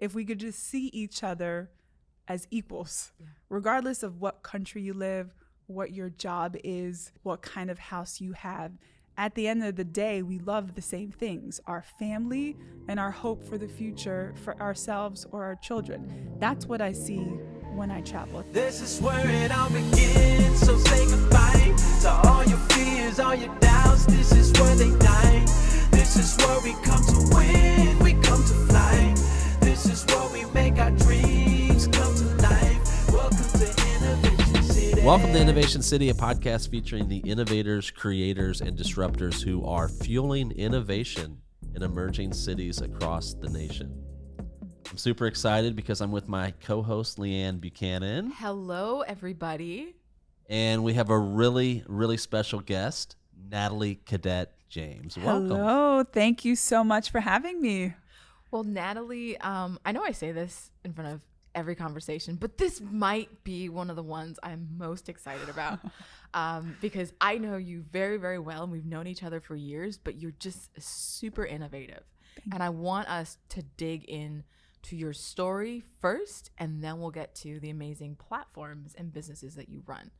if we could just see each other as equals, regardless of what country you live, what your job is, what kind of house you have. At the end of the day, we love the same things, our family and our hope for the future for ourselves or our children. That's what I see when I travel. This is where it all begins, so say goodbye to all your fears, all your doubts. This is where they die. This is where we come to win, we come to fly. This is where we make our dreams come to life. Welcome to Innovation City. Welcome to Innovation City, a podcast featuring the innovators, creators, and disruptors who are fueling innovation in emerging cities across the nation. I'm super excited because I'm with my co-host, Leanne Buchanan. Hello, everybody. And we have a really, really special guest, Nathalie Cadet-James. Welcome. Hello. Thank you so much for having me. Well, Nathalie, I know I say this in front of every conversation, but this might be one of the ones I'm most excited about because I know you very, very well, and we've known each other for years, but you're just super innovative. And I want us to dig in to your story first, and then we'll get to the amazing platforms and businesses that you run.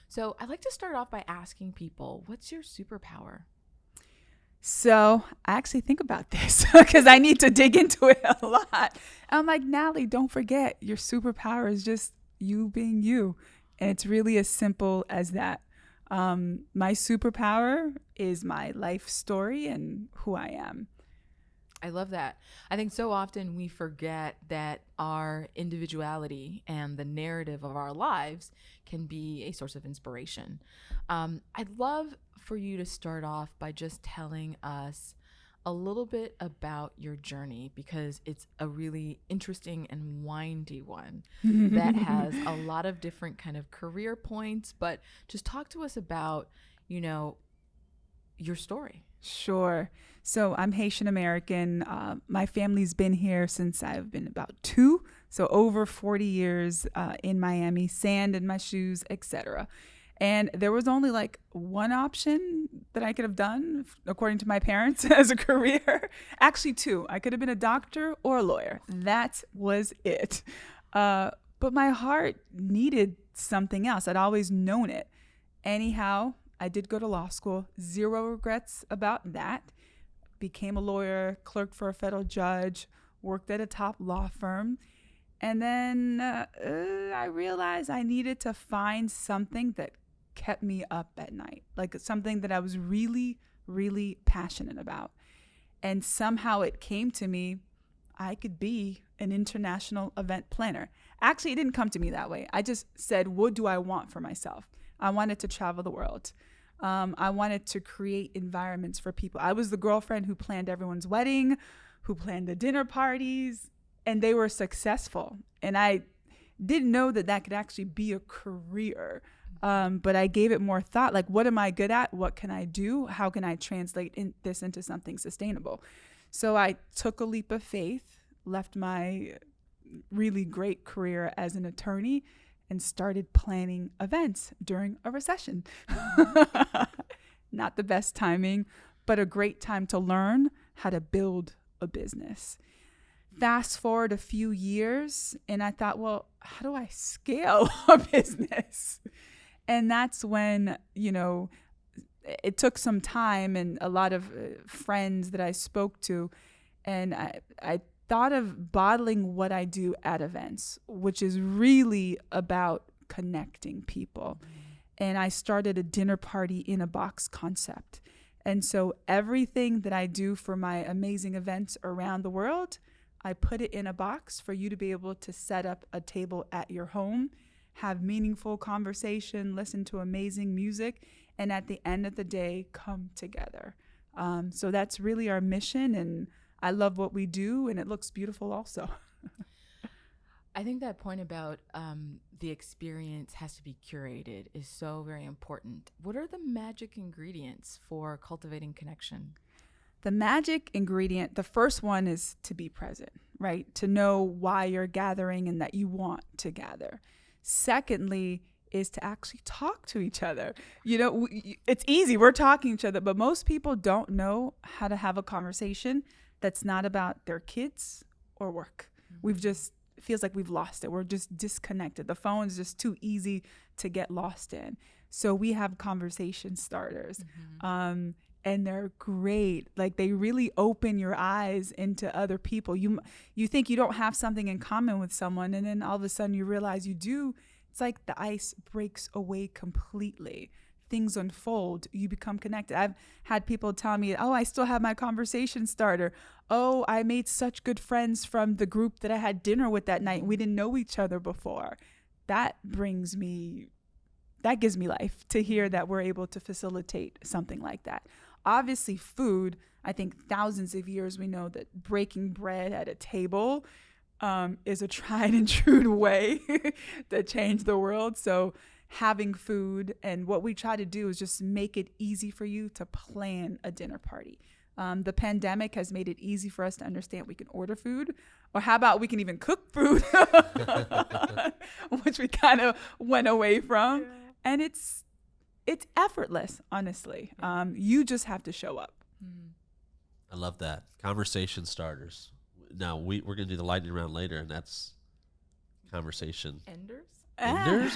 So I'd like to start off by asking people, what's your superpower? So I actually think about this because I need to dig into it a lot. I'm like, Nathalie, don't forget your superpower is just you being you. And it's really as simple as that. My superpower is my life story and who I am. I love that. I think so often we forget that our individuality and the narrative of our lives can be a source of inspiration. I'd love for you to start off by just telling us a little bit about your journey, because it's a really interesting and windy one that has a lot of different kind of career points. But just talk to us about, your story. Sure. So I'm Haitian American. My family's been here since I've been about 2. So over 40 years in Miami, sand in my shoes, etc. And there was only like one option that I could have done, according to my parents, as a career. Actually 2. I could have been a doctor or a lawyer. That was it. But my heart needed something else. I'd always known it. Anyhow, I did go to law school. 0 regrets about that. Became a lawyer, clerked for a federal judge, worked at a top law firm. And then I realized I needed to find something that kept me up at night, like something that I was really, really passionate about. And somehow it came to me, I could be an international event planner. Actually, it didn't come to me that way. I just said, what do I want for myself? I wanted to travel the world. I wanted to create environments for people. I was the girlfriend who planned everyone's wedding, who planned the dinner parties, and they were successful. And I didn't know that that could actually be a career. But I gave it more thought, like, what am I good at? What can I do? How can I translate this into something sustainable? So I took a leap of faith, left my really great career as an attorney, and started planning events during a recession. Not the best timing, but a great time to learn how to build a business. Fast forward a few years, and I thought, well, how do I scale a business? And that's when, it took some time and a lot of friends that I spoke to, and I thought of bottling what I do at events, which is really about connecting people. And I started a dinner party in a box concept. And so everything that I do for my amazing events around the world, I put it in a box for you to be able to set up a table at your home, have meaningful conversation, listen to amazing music, and at the end of the day, come together. So that's really our mission, and I love what we do, and it looks beautiful also. I think that point about the experience has to be curated is so very important. What are the magic ingredients for cultivating connection? The magic ingredient, the first one is to be present, right? To know why you're gathering and that you want to gather. Secondly, is to actually talk to each other. It's easy, we're talking to each other, but most people don't know how to have a conversation that's not about their kids or work. We've just, feels like we've lost it. We're just disconnected. The phone's just too easy to get lost in. So we have conversation starters. And they're great. Like, they really open your eyes into other people. You think you don't have something in common with someone, and then all of a sudden you realize you do. It's like the ice breaks away completely. Things unfold. You become connected. I've had people tell me, oh, I still have my conversation starter. Oh, I made such good friends from the group that I had dinner with that night. We didn't know each other before. That gives me life to hear that we're able to facilitate something like that. Obviously, food, I think thousands of years we know that breaking bread at a table is a tried and true way to change the world. So having food, and what we try to do is just make it easy for you to plan a dinner party. The pandemic has made it easy for us to understand we can order food, or how about we can even cook food, which we kind of went away from. Yeah. And it's effortless, honestly. You just have to show up. I love that. Conversation starters. Now, we're going to do the lightning round later, and that's conversation. Enders?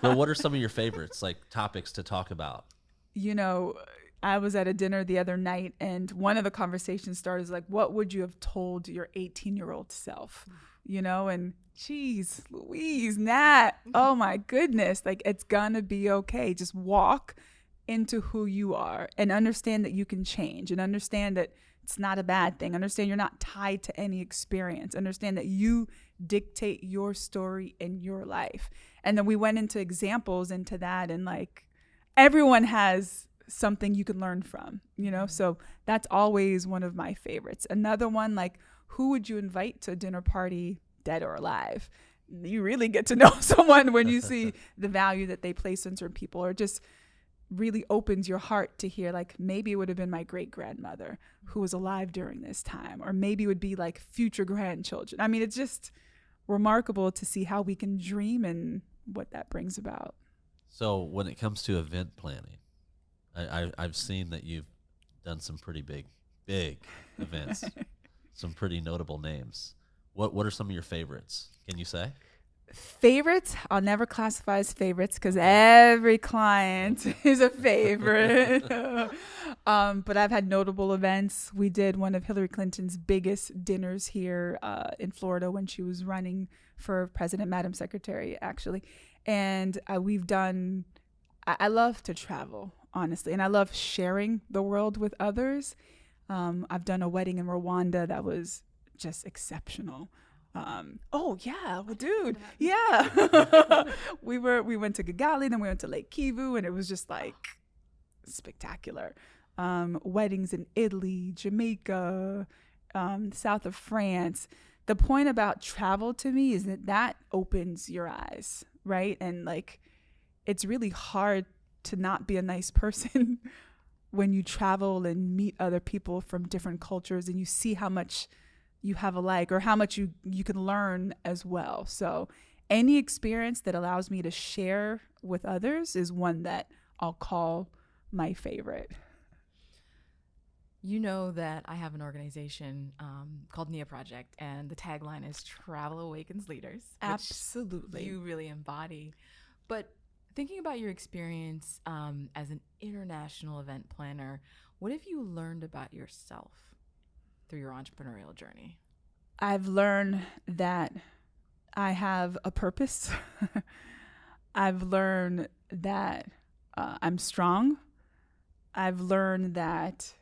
Well, what are some of your favorites, like topics to talk about? You know, I was at a dinner the other night, and one of the conversation starters, like, what would you have told your 18-year-old self? You know, and geez, Louise, Nat, oh my goodness, like, it's gonna be okay. Just walk into who you are and understand that you can change, and understand that it's not a bad thing. Understand you're not tied to any experience. Understand that you dictate your story in your life. And then we went into examples into that, and like, everyone has something you can learn from, you know? So that's always one of my favorites. Another one, like, who would you invite to a dinner party, dead or alive? You really get to know someone when you see the value that they place on certain people, or just really opens your heart to hear, like, maybe it would have been my great grandmother who was alive during this time, or maybe it would be like future grandchildren. I mean, it's just remarkable to see how we can dream and what that brings about. So when it comes to event planning, I've seen that you've done some pretty big events, some pretty notable names. What are some of your favorites? Can you say? Favorites, I'll never classify as favorites because every client is a favorite. But I've had notable events. We did one of Hillary Clinton's biggest dinners here in Florida when she was running for president, Madam Secretary, actually. And we've done, I love to travel, honestly, and I love sharing the world with others. I've done a wedding in Rwanda that was just exceptional. Oh yeah, well, dude, yeah. we went to Kigali, then we went to Lake Kivu, and it was just like spectacular. Weddings in Italy, Jamaica, south of France. The point about travel to me is that opens your eyes, right? And like, it's really hard to not be a nice person when you travel and meet other people from different cultures, and you see how much you have alike, or how much you can learn as well. So any experience that allows me to share with others is one that I'll call my favorite. You know that I have an organization called NIA Project, and the tagline is Travel Awakens Leaders. Absolutely. You really embody. But thinking about your experience as an international event planner, what have you learned about yourself through your entrepreneurial journey? I've learned that I have a purpose. I've learned that I'm strong. I've learned that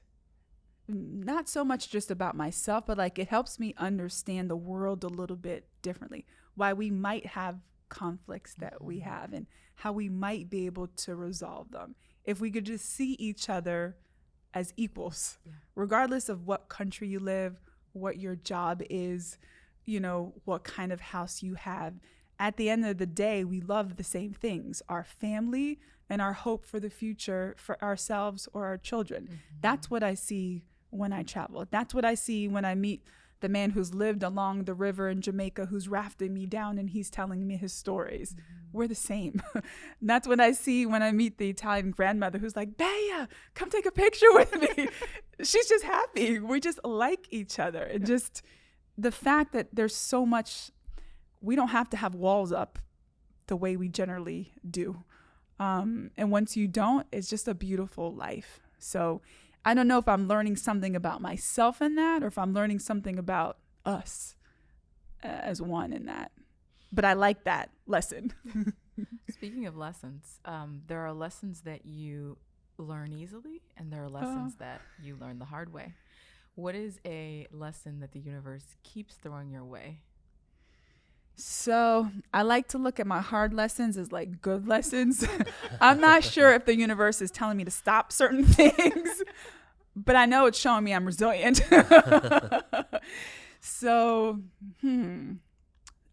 not so much just about myself, but like, it helps me understand the world a little bit differently, why we might have conflicts that we have, and how we might be able to resolve them if we could just see each other as equals, regardless of what country you live, what your job is, you know, what kind of house you have. At the end of the day, we love the same things, our family and our hope for the future for ourselves or our children. Mm-hmm. That's what I see when I travel. That's what I see when I meet the man who's lived along the river in Jamaica, who's rafting me down, and he's telling me his stories. Mm-hmm. We're the same. That's what I see when I meet the Italian grandmother who's like, Bea, come take a picture with me. She's just happy. We just like each other. And just the fact that there's so much, we don't have to have walls up the way we generally do. And once you don't, it's just a beautiful life. So I don't know if I'm learning something about myself in that, or if I'm learning something about us as one in that. But I like that lesson. Speaking of lessons, there are lessons that you learn easily, and there are lessons that you learn the hard way. What is a lesson that the universe keeps throwing your way? So I like to look at my hard lessons as like good lessons. I'm not sure if the universe is telling me to stop certain things, but I know it's showing me I'm resilient. So,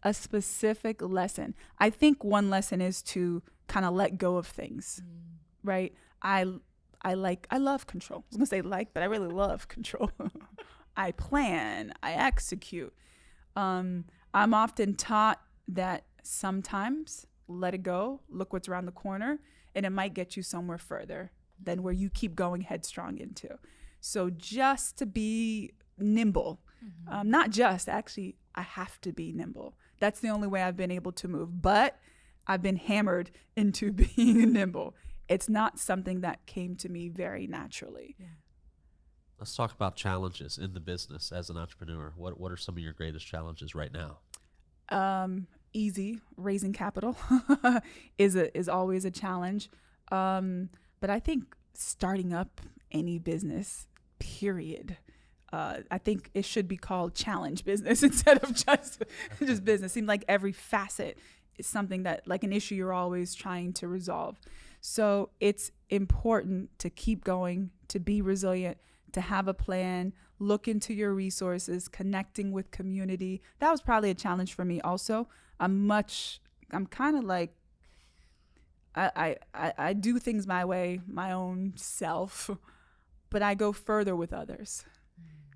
a specific lesson. I think one lesson is to kind of let go of things, right? I love control. I was gonna say like, but I really love control. I plan, I execute. I'm often taught that sometimes let it go, look what's around the corner, and it might get you somewhere further than where you keep going headstrong into. So just to be nimble, not just, actually, I have to be nimble. That's the only way I've been able to move, but I've been hammered into being nimble. It's not something that came to me very naturally. Yeah. Let's talk about challenges in the business as an entrepreneur. What are some of your greatest challenges right now? Easy. Raising capital is always a challenge. But I think starting up any business, period. I think it should be called challenge business instead of just business. It seems like every facet is something that, like an issue you're always trying to resolve. So it's important to keep going, to be resilient, to have a plan, look into your resources, connecting with community. That was probably a challenge for me also. I'm kind of like, I do things my way, my own self, but I go further with others.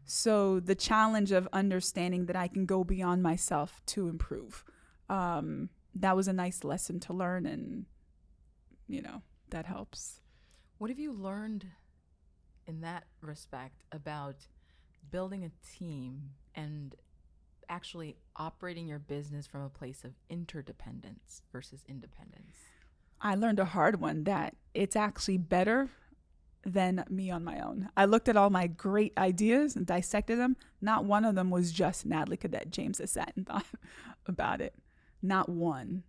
So the challenge of understanding that I can go beyond myself to improve, that was a nice lesson to learn, and, that helps. What have you learned in that respect about building a team and actually operating your business from a place of interdependence versus independence? I learned a hard one, that it's actually better than me on my own. I looked at all my great ideas and dissected them. Not one of them was just Nathalie Cadet-James that sat and thought about it. Not one.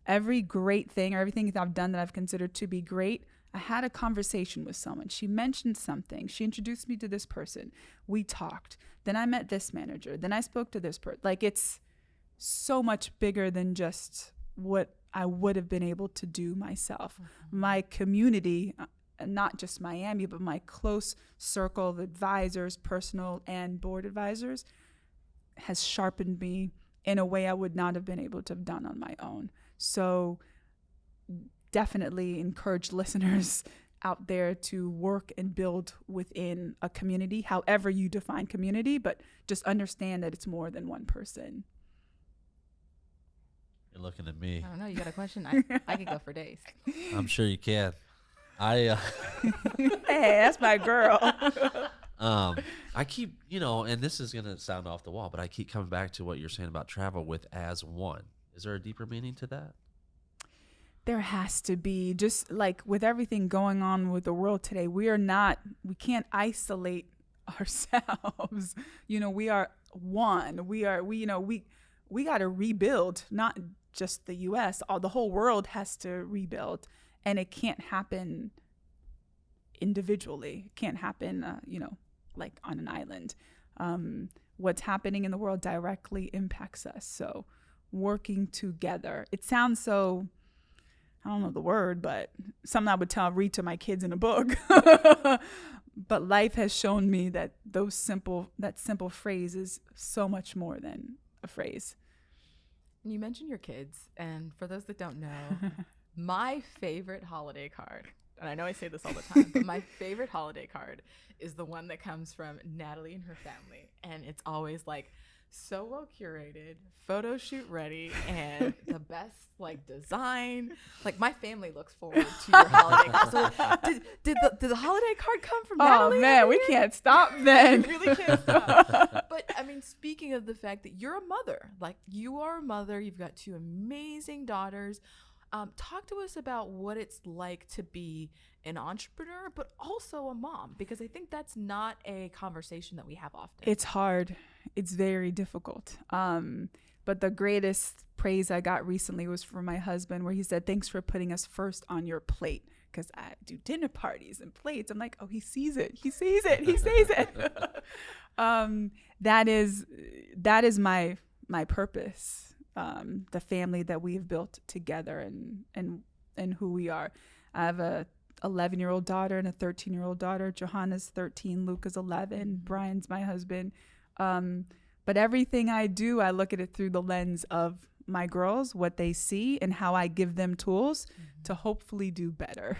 Every great thing or everything that I've done that I've considered to be great, I had a conversation with someone. She mentioned something. She introduced me to this person. We talked. Then I met this manager. Then I spoke to this person. Like, it's so much bigger than just what I would have been able to do myself. My community, not just Miami, but my close circle of advisors, personal and board advisors, has sharpened me in a way I would not have been able to have done on my own. So definitely encourage listeners out there to work and build within a community, however you define community, but just understand that it's more than one person. You're looking at me. I don't know. You got a question? I could go for days. I'm sure you can. Hey, that's my girl. I keep, and this is going to sound off the wall, but I keep coming back to what you're saying about travel with as one. Is there a deeper meaning to that? There has to be. Just like with everything going on with the world today, we can't isolate ourselves. We are one. We got to rebuild, not just the U.S. The whole world has to rebuild, and it can't happen individually. It can't happen, like on an island. What's happening in the world directly impacts us. So working together. It sounds so, I don't know the word, but something I would read to my kids in a book. But life has shown me that that simple phrase is so much more than a phrase. You mentioned your kids, and for those that don't know, my favorite holiday card, and I know I say this all the time, but my favorite holiday card is the one that comes from Nathalie and her family. And it's always like so well curated, photo shoot ready, and the best like design. Like my family looks forward to your holiday card. So did the holiday card come from Nathalie? Oh man, we can't stop then. We really can't stop. But I mean, speaking of the fact that you're a mother, like you are a mother, you've got 2 amazing daughters. Talk to us about what it's like to be an entrepreneur, but also a mom, because I think that's not a conversation that we have often. It's hard. It's very difficult. But the greatest praise I got recently was from my husband, where he said, "Thanks for putting us first on your plate." Because I do dinner parties and plates. I'm like, oh, he sees it. He sees it. He sees it. That is my purpose. The family that we've built together and who we are. I have a 11-year-old daughter and a 13-year-old daughter. Johanna's 13, Luke is 11, Brian's my husband. But everything I do, I look at it through the lens of my girls, what they see, and how I give them tools to hopefully do better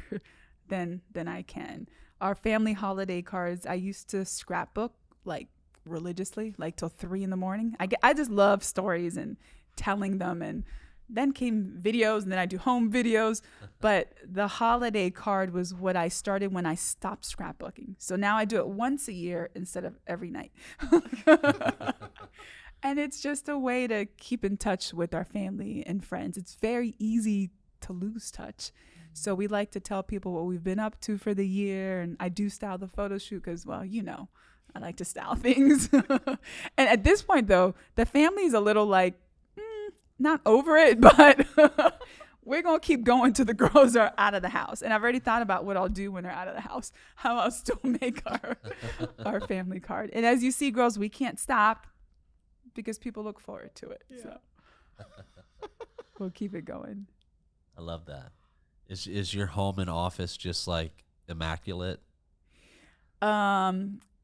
than I can. Our family holiday cards, I used to scrapbook like religiously, like till 3 a.m. I just love stories and telling them, and then came videos, and then I do home videos. But the holiday card was what I started when I stopped scrapbooking. So now I do it once a year instead of every night. And it's just a way to keep in touch with our family and friends. It's very easy to lose touch. So we like to tell people what we've been up to for the year. And I do style the photo shoot because, well, you know, I like to style things. And at this point, though, the family's a little like, not over it, but we're going to keep going till the girls are out of the house. And I've already thought about what I'll do when they're out of the house, how I'll still make our family card. And as you see, girls, we can't stop because people look forward to it. Yeah. So we'll keep it going. I love that. Is your home and office just like immaculate?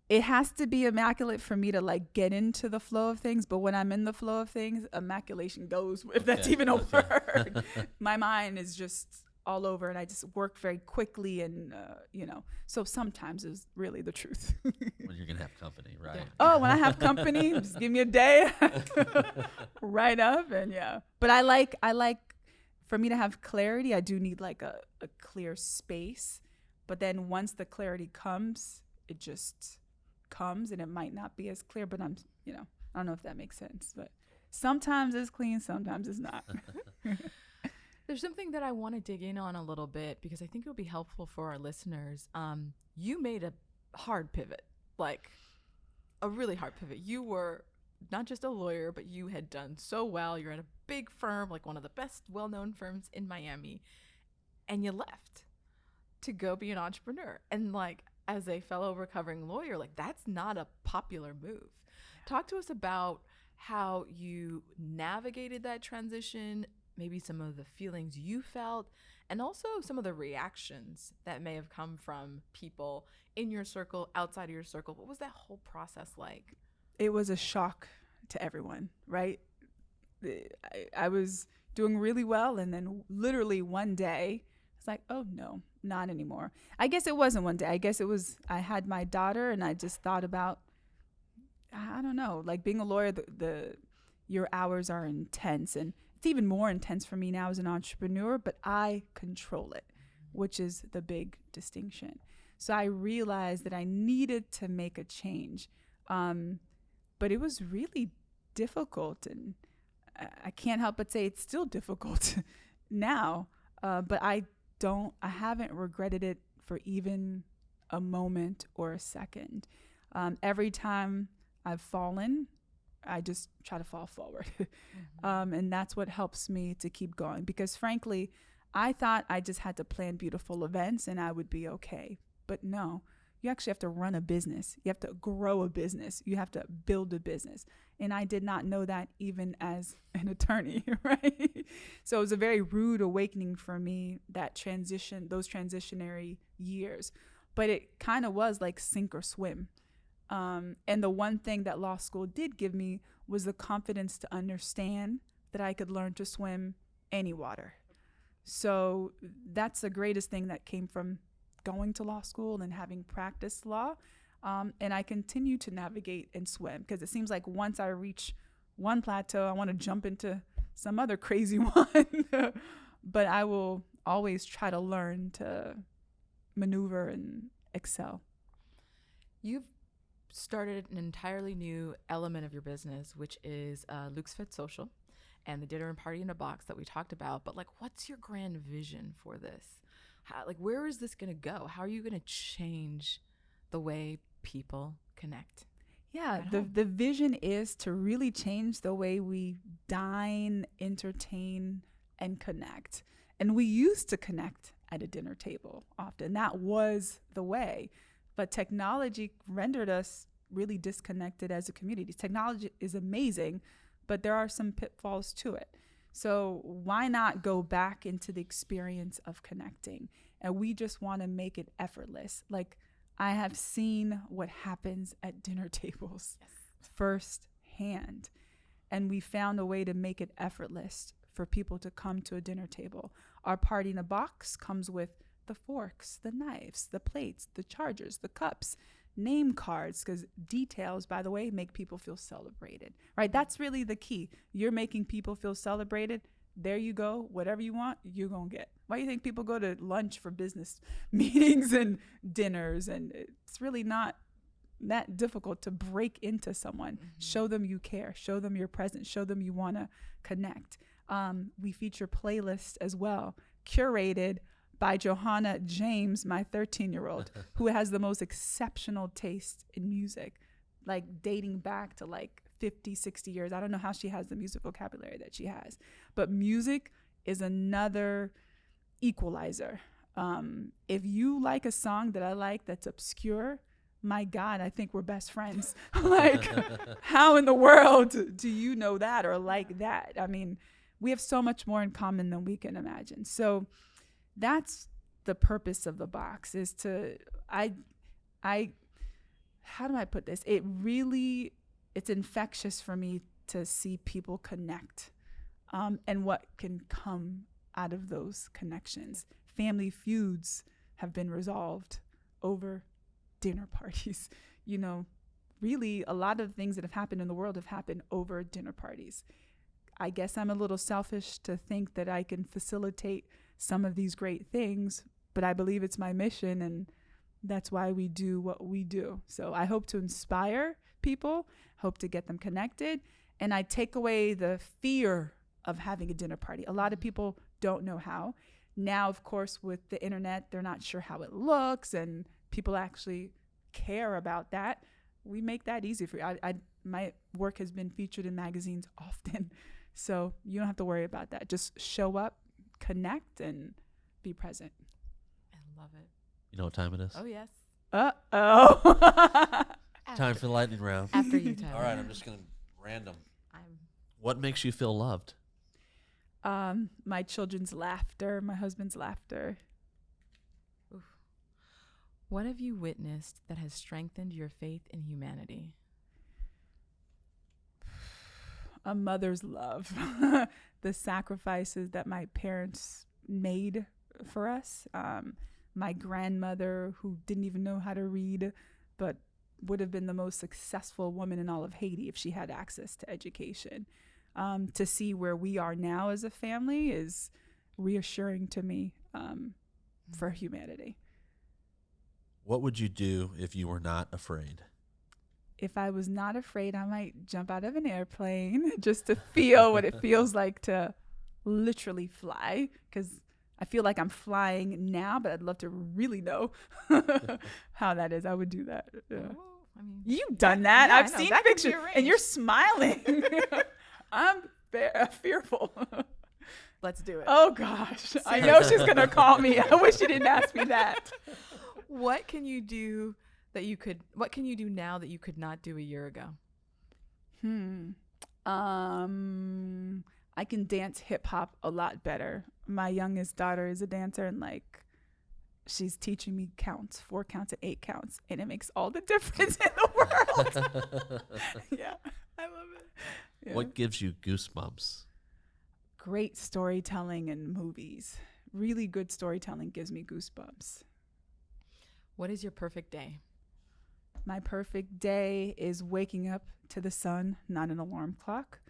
It has to be immaculate for me to like get into the flow of things. But when I'm in the flow of things, immaculation goes, if that's even a word. My mind is just all over, and I just work very quickly. And, so sometimes is really the truth. When you're going to have company, right? Yeah. Oh, when I have company, just give me a day. Right up. And yeah. But I like for me to have clarity, I do need like a clear space. But then once the clarity comes, it just comes, and it might not be as clear, but I don't know if that makes sense, but sometimes it's clean, sometimes it's not. There's something that I want to dig in on a little bit, because I think it'll be helpful for our listeners. You made a hard pivot, like a really hard pivot. You were not just a lawyer, but you had done so well. You're at a big firm, like one of the best well-known firms in Miami, and you left to go be an entrepreneur. And like, as a fellow recovering lawyer, like that's not a popular move. Talk to us about how you navigated that transition, maybe some of the feelings you felt, and also some of the reactions that may have come from people in your circle, outside of your circle. What was that whole process like? It was a shock to everyone, right? I was doing really well, and then literally one day, it's like, oh no, not anymore. I guess it wasn't one day. I guess it was, I had my daughter, and I just thought about, I don't know, like being a lawyer, your hours are intense, and it's even more intense for me now as an entrepreneur, but I control it, which is the big distinction. So I realized that I needed to make a change. But it was really difficult, and I can't help but say it's still difficult now. But I haven't regretted it for even a moment or a second. Every time I've fallen, I just try to fall forward. And that's what helps me to keep going, because frankly, I thought I just had to plan beautiful events and I would be okay. But no, you actually have to run a business. You have to grow a business. You have to build a business. And I did not know that even as an attorney, right? So it was a very rude awakening for me, that transition, those transitionary years. But it kind of was like sink or swim. And the one thing that law school did give me was the confidence to understand that I could learn to swim any water. So that's the greatest thing that came from going to law school and having practiced law. And I continue to navigate and swim, because it seems like once I reach one plateau, I want to jump into some other crazy one. But I will always try to learn to maneuver and excel. You've started an entirely new element of your business, which is Luxe Fête Social and the dinner and party in a box that we talked about. But like, what's your grand vision for this? How, like, where is this going to go? How are you going to change the way people connect? Yeah, the vision is to really change the way we dine, entertain, and connect. And we used to connect at a dinner table often. That was the way. But technology rendered us really disconnected as a community. Technology is amazing, but there are some pitfalls to it. So why not go back into the experience of connecting? And we just want to make it effortless. Like, I have seen what happens at dinner tables firsthand. And we found a way to make it effortless for people to come to a dinner table. Our party in a box comes with the forks, the knives, the plates, the chargers, the cups, name cards, because details, by the way, make people feel celebrated, right? That's really the key. You're making people feel celebrated. There you go. Whatever you want, you're going to get. Why do you think people go to lunch for business meetings and dinners? And it's really not that difficult to break into someone. Show them you care. Show them you're present. Show them you want to connect. We feature playlists as well, curated by Johanna James, my 13-year-old, who has the most exceptional taste in music, like dating back to like 50, 60 years. I don't know how she has the music vocabulary that she has, but music is another equalizer. If you like a song that I like that's obscure, my God, I think we're best friends. Like, how in the world do you know that or like that? I mean, we have so much more in common than we can imagine. So that's the purpose of the box, is to, how do I put this? It's infectious for me to see people connect, and what can come out of those connections. Family feuds have been resolved over dinner parties. You know, really a lot of things that have happened in the world have happened over dinner parties. I guess I'm a little selfish to think that I can facilitate some of these great things, but I believe it's my mission, and that's why we do what we do. So I hope to inspire people, hope to get them connected, and I take away the fear of having a dinner party. A lot of people don't know how. Now, of course, with the internet, they're not sure how it looks, and people actually care about that. We make that easy for you. My work has been featured in magazines often, so you don't have to worry about that. Just show up, connect, and be present. I love it. You know what time it is? Oh, yes. Uh-oh. Time for the lightning round. After you, Tyler. All right, I'm just going to random. What makes you feel loved? My children's laughter, my husband's laughter. Oof. What have you witnessed that has strengthened your faith in humanity? A mother's love. The sacrifices that my parents made for us. My grandmother, who didn't even know how to read, but would have been the most successful woman in all of Haiti if she had access to education. To see where we are now as a family is reassuring to me, for humanity. What would you do if you were not afraid? If I was not afraid, I might jump out of an airplane just to feel what it feels like to literally fly, because I feel like I'm flying now, but I'd love to really know how that is. I would do that. Yeah. Oh, I mean, You've done that. yeah, I've I know. seen That could be pictures, arranged. and you're smiling. I'm fearful. let's do it. Oh, gosh. I know she's going to call me. I wish she didn't ask me that. What can you do what can you do now that you could not do a year ago? I can dance hip hop a lot better. My youngest daughter is a dancer, and she's teaching me counts, 4 counts and 8 counts, and it makes all the difference in the world. Yeah, I love it. Yeah. What gives you goosebumps? Great storytelling in movies. Really good storytelling gives me goosebumps. What is your perfect day? My perfect day is waking up to the sun, not an alarm clock.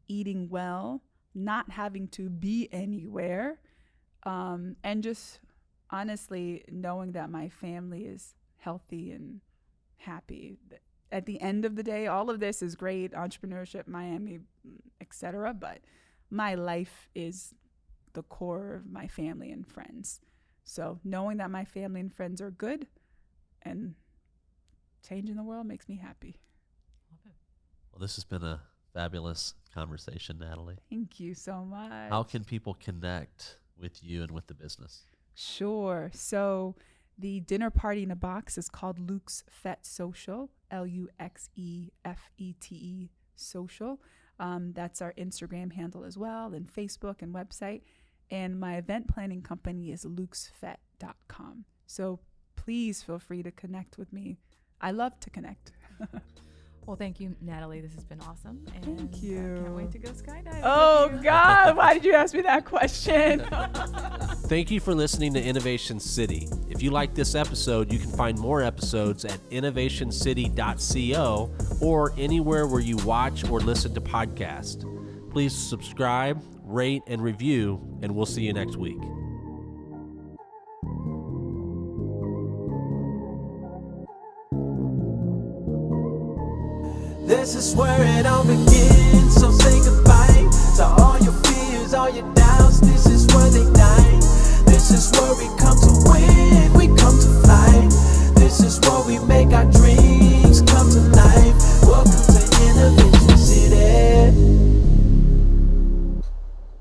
eating well, not having to be anywhere, and just honestly knowing that my family is healthy and happy. At the end of the day, all of this is great, entrepreneurship, Miami, etc. But my life is the core of my family and friends. So knowing that my family and friends are good and changing the world makes me happy. Well, this has been a fabulous conversation, Nathalie. Thank you so much. How can people connect with you and with the business? Sure. So the dinner party in a box is called Luxe Fête Social, LUXEFETE social. That's our Instagram handle as well, and Facebook and website. And my event planning company is luxefete.com. So please feel free to connect with me. I love to connect. Well, thank you, Nathalie. This has been awesome. And Thank you. Can't wait to go skydiving. Oh, with you. God. Why did you ask me that question? Thank you for listening to Innovation City. If you like this episode, you can find more episodes at innovationcity.co or anywhere where you watch or listen to podcasts. Please subscribe, rate, and review, and we'll see you next week. This is where it all begins, so say goodbye to all your fears, all your doubts. This is where they die. This is where we come to win, we come to fly. This is where we make our dreams